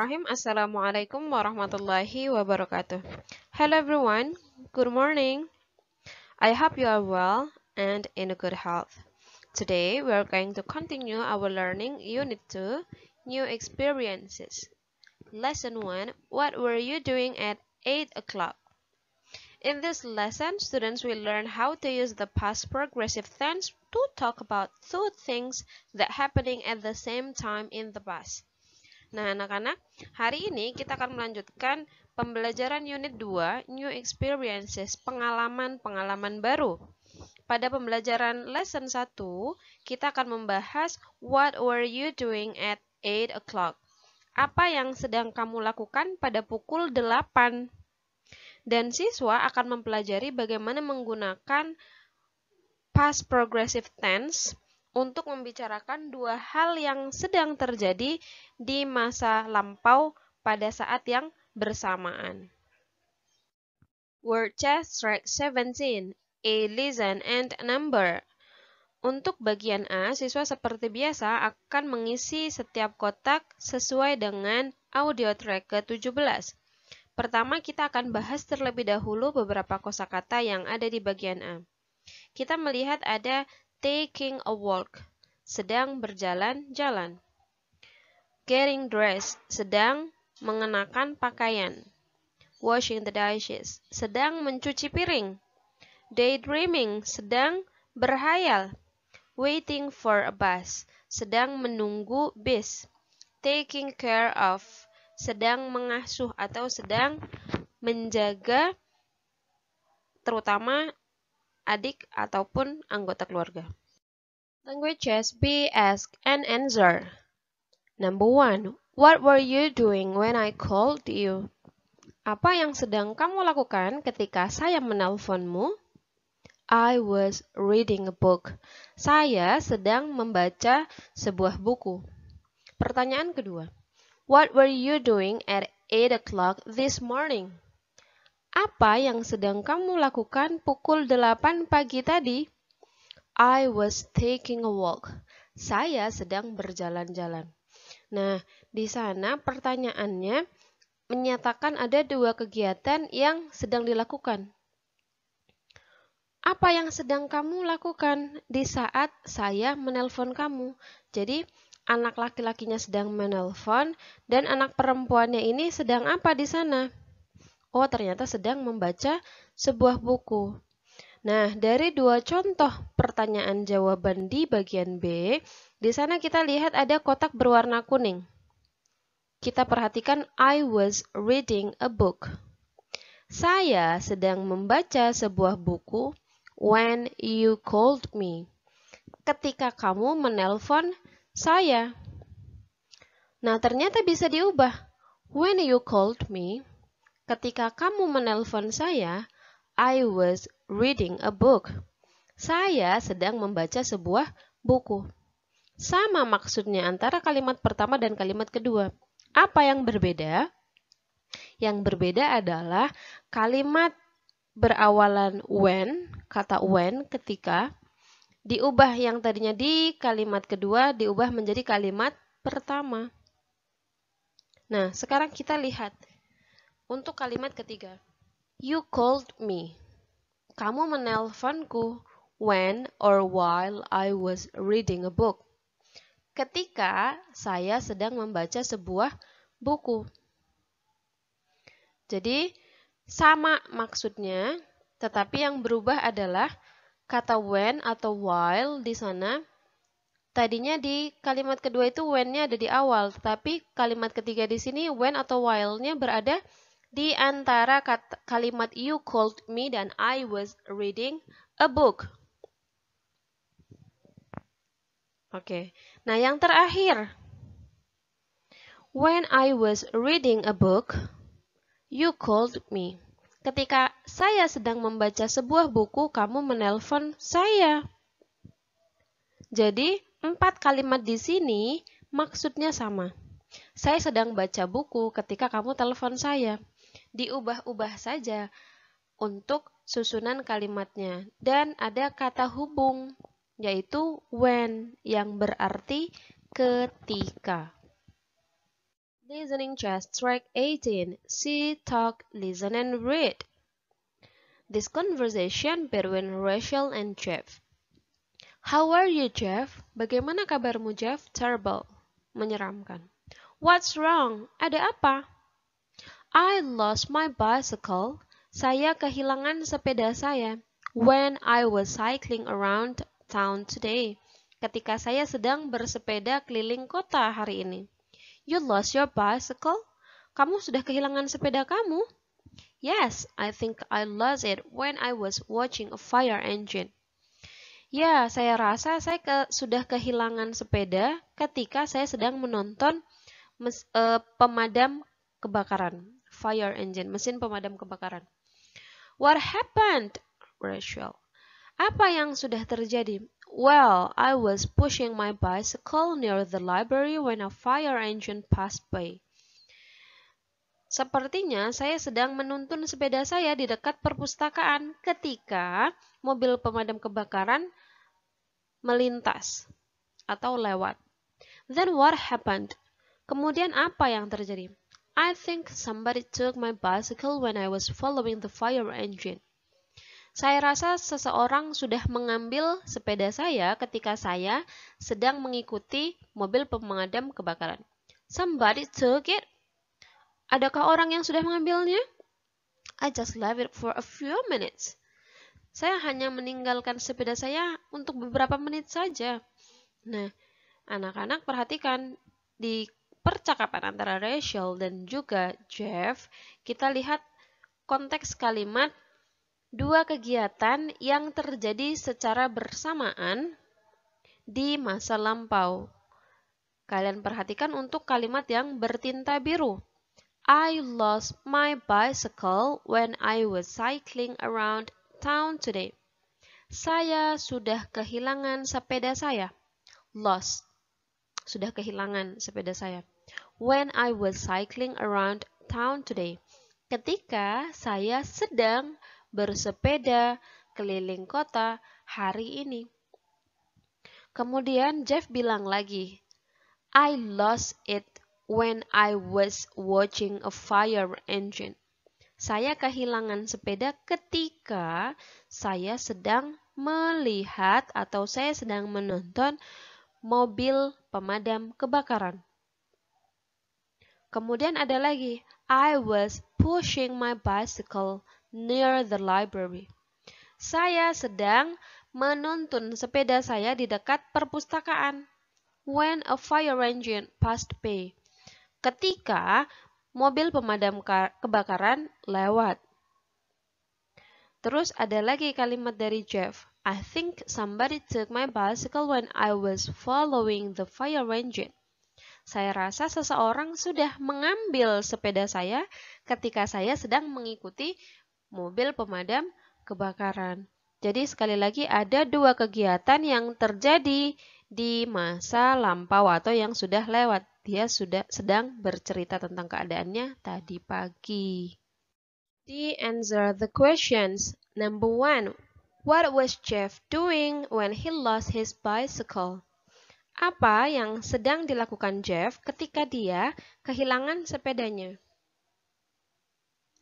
Bismillahirrahmanirrahim. Assalamualaikum warahmatullahi wabarakatuh. Hello everyone, good morning. I hope you are well and in a good health. Today we are going to continue our learning Unit 2, New Experiences. Lesson 1, what were you doing at 8 o'clock? In this lesson, students will learn how to use the past progressive tense to talk about two things that happening at the same time in the past. Nah, anak-anak, hari ini kita akan melanjutkan pembelajaran unit 2, New Experiences, pengalaman-pengalaman baru. Pada pembelajaran lesson 1, kita akan membahas what were you doing at 8 o'clock? Apa yang sedang kamu lakukan pada pukul 8? Dan siswa akan mempelajari bagaimana menggunakan past progressive tense untuk membicarakan dua hal yang sedang terjadi di masa lampau pada saat yang bersamaan. Word test track 17, A listen and number. Untuk bagian A, siswa seperti biasa akan mengisi setiap kotak sesuai dengan audio track ke-17. Pertama, kita akan bahas terlebih dahulu beberapa kosakata yang ada di bagian A. Kita melihat ada taking a walk, sedang berjalan-jalan. Getting dressed, sedang mengenakan pakaian. Washing the dishes, sedang mencuci piring. Daydreaming, sedang berhayal. Waiting for a bus, sedang menunggu bis. Taking care of, sedang mengasuh atau sedang menjaga terutama adik ataupun anggota keluarga. Languages be, ask, and answer. Number 1. What were you doing when I called you? Apa yang sedang kamu lakukan ketika saya menelponmu? I was reading a book. Saya sedang membaca sebuah buku. Pertanyaan kedua. What were you doing at 8 o'clock this morning? Apa yang sedang kamu lakukan pukul 8 pagi tadi? I was taking a walk. Saya sedang berjalan-jalan. Nah, di sana pertanyaannya menyatakan ada dua kegiatan yang sedang dilakukan. Apa yang sedang kamu lakukan di saat saya menelpon kamu? Jadi, anak laki-lakinya sedang menelpon dan anak perempuannya ini sedang apa di sana? Oh, ternyata sedang membaca sebuah buku. Nah, dari dua contoh pertanyaan jawaban di bagian B, di sana kita lihat ada kotak berwarna kuning. Kita perhatikan I was reading a book. Saya sedang membaca sebuah buku when you called me. Ketika kamu menelpon saya. Nah, ternyata bisa diubah. When you called me. Ketika kamu menelpon saya, I was reading a book. Saya sedang membaca sebuah buku. Sama maksudnya antara kalimat pertama dan kalimat kedua. Apa yang berbeda? Yang berbeda adalah kalimat berawalan when, kata when ketika, diubah yang tadinya di kalimat kedua, diubah menjadi kalimat pertama. Nah, sekarang kita lihat. Untuk kalimat ketiga, you called me. Kamu menelponku when or while I was reading a book. Ketika saya sedang membaca sebuah buku. Jadi, sama maksudnya, tetapi yang berubah adalah kata when atau while di sana. Tadinya di kalimat kedua itu when-nya ada di awal, tetapi kalimat ketiga di sini when atau while-nya berada di antara kalimat you called me dan I was reading a book. Oke. Nah, yang terakhir. When I was reading a book, you called me. Ketika saya sedang membaca sebuah buku, kamu menelpon saya. Jadi, 4 kalimat di sini maksudnya sama. Saya sedang baca buku ketika kamu telepon saya. Diubah-ubah saja untuk susunan kalimatnya. Dan ada kata hubung, yaitu when, yang berarti ketika. Listening test track 18. See, talk, listen, and read. This conversation between Rachel and Jeff. How are you, Jeff? Bagaimana kabarmu, Jeff? Terrible. Menyeramkan. What's wrong? Ada apa? I lost my bicycle. Saya kehilangan sepeda saya. When I was cycling around town today. Ketika saya sedang bersepeda keliling kota hari ini. You lost your bicycle? Kamu sudah kehilangan sepeda kamu? Yes, I think I lost it when I was watching a fire engine. Ya, saya rasa saya sudah kehilangan sepeda ketika saya sedang menonton pemadam kebakaran. Fire engine, mesin pemadam kebakaran. What happened, Rachel? Apa yang sudah terjadi? Well, I was pushing my bicycle near the library when a fire engine passed by. Sepertinya saya sedang menuntun sepeda saya di dekat perpustakaan ketika mobil pemadam kebakaran melintas atau lewat. Then what happened? Kemudian apa yang terjadi? I think somebody took my bicycle when I was following the fire engine. Saya rasa seseorang sudah mengambil sepeda saya ketika saya sedang mengikuti mobil pemadam kebakaran. Somebody took it? Adakah orang yang sudah mengambilnya? I just left it for a few minutes. Saya hanya meninggalkan sepeda saya untuk beberapa menit saja. Nah, anak-anak perhatikan di percakapan antara Rachel dan juga Jeff, kita lihat konteks kalimat dua kegiatan yang terjadi secara bersamaan di masa lampau. Kalian perhatikan untuk kalimat yang bertinta biru. I lost my bicycle when I was cycling around town today. Saya sudah kehilangan sepeda saya. Lost. Sudah kehilangan sepeda saya. When I was cycling around town today. Ketika saya sedang bersepeda keliling kota hari ini. Kemudian Jeff bilang lagi, I lost it when I was watching a fire engine. Saya kehilangan sepeda ketika saya sedang melihat atau saya sedang menonton mobil pemadam kebakaran. Kemudian ada lagi, I was pushing my bicycle near the library. Saya sedang menuntun sepeda saya di dekat perpustakaan. When a fire engine passed by. Ketika mobil pemadam kebakaran lewat. Terus ada lagi kalimat dari Jeff. I think somebody took my bicycle when I was following the fire engine. Saya rasa seseorang sudah mengambil sepeda saya ketika saya sedang mengikuti mobil pemadam kebakaran. Jadi sekali lagi ada dua kegiatan yang terjadi di masa lampau atau yang sudah lewat. Dia sudah sedang bercerita tentang keadaannya tadi pagi. Answer the questions. Number 1. What was Jeff doing when he lost his bicycle? Apa yang sedang dilakukan Jeff ketika dia kehilangan sepedanya?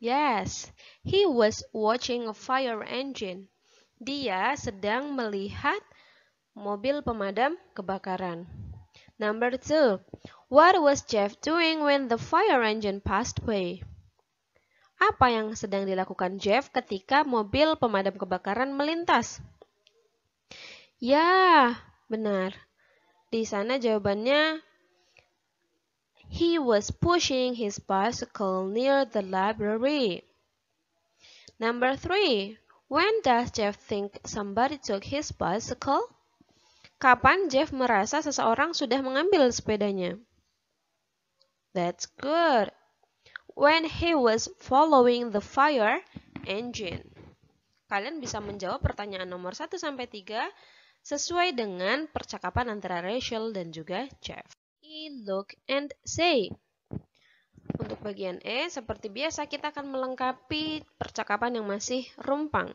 Yes, he was watching a fire engine. Dia sedang melihat mobil pemadam kebakaran. Number 2. What was Jeff doing when the fire engine passed by? Apa yang sedang dilakukan Jeff ketika mobil pemadam kebakaran melintas? Ya, benar. Di sana jawabannya, he was pushing his bicycle near the library. Number 3. When does Jeff think somebody took his bicycle? Kapan Jeff merasa seseorang sudah mengambil sepedanya? That's good. When he was following the fire engine. Kalian bisa menjawab pertanyaan nomor 1 sampai 3 sesuai dengan percakapan antara Rachel dan juga Jeff. E, look, and say. Untuk bagian E, seperti biasa kita akan melengkapi percakapan yang masih rumpang.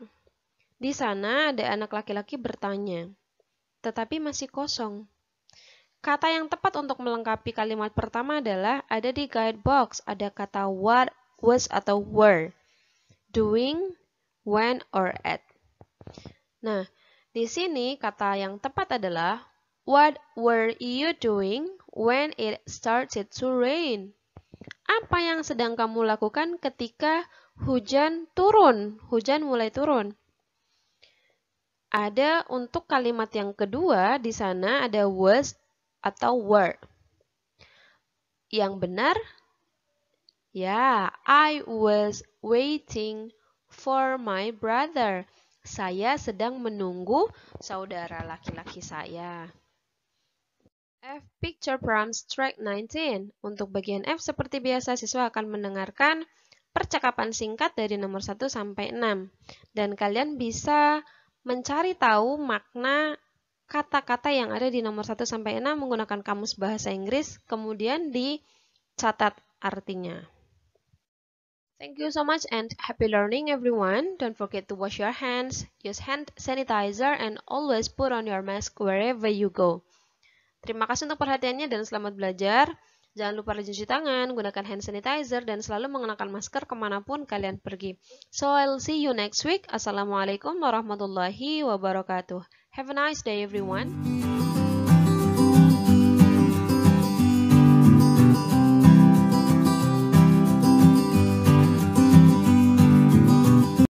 Di sana ada anak laki-laki bertanya, tetapi masih kosong. Kata yang tepat untuk melengkapi kalimat pertama adalah ada di guide box. Ada kata what, was, atau were. Doing, when, or at. Nah, di sini kata yang tepat adalah what were you doing when it started to rain? Apa yang sedang kamu lakukan ketika hujan turun? Hujan mulai turun. Ada untuk kalimat yang kedua di sana ada was atau were. Yang benar, ya, I was waiting for my brother. Saya sedang menunggu saudara laki-laki saya. F. Picture prompts track 19. Untuk bagian F seperti biasa siswa akan mendengarkan percakapan singkat dari nomor 1 sampai 6. Dan kalian bisa mencari tahu makna kata-kata yang ada di nomor 1 sampai 6 menggunakan kamus bahasa Inggris, kemudian dicatat artinya. Thank you so much and happy learning everyone. Don't forget to wash your hands, use hand sanitizer, and always put on your mask wherever you go. Terima kasih untuk perhatiannya dan selamat belajar. Jangan lupa rajin cuci tangan, gunakan hand sanitizer, dan selalu mengenakan masker kemanapun kalian pergi. So I'll see you next week. Assalamualaikum warahmatullahi wabarakatuh. Have a nice day everyone.